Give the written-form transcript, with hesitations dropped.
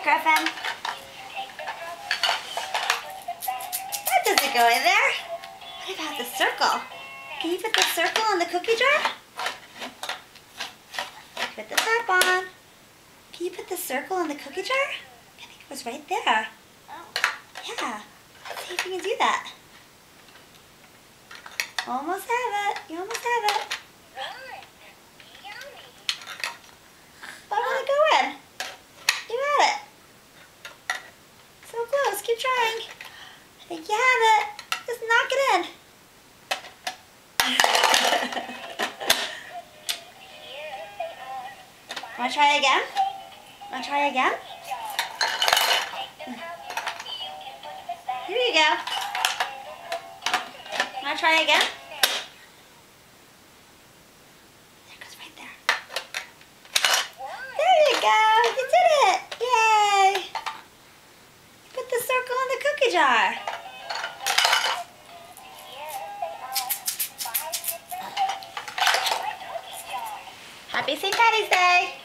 Griffin? That doesn't go in there. What about the circle? Can you put the circle in the cookie jar? Put the top on. Can you put the circle in the cookie jar? I think it was right there. Yeah. Let's see if you can do that. Almost have it. You almost have it. But I want to go in. You got it. So close. Keep trying. I think you have it. Just knock it in. Want to try again? Want to try again? Here you go. Want to try again? There it goes right there. There you go. You did it. Yay. You put the circle in the cookie jar. Happy St. Patty's Day.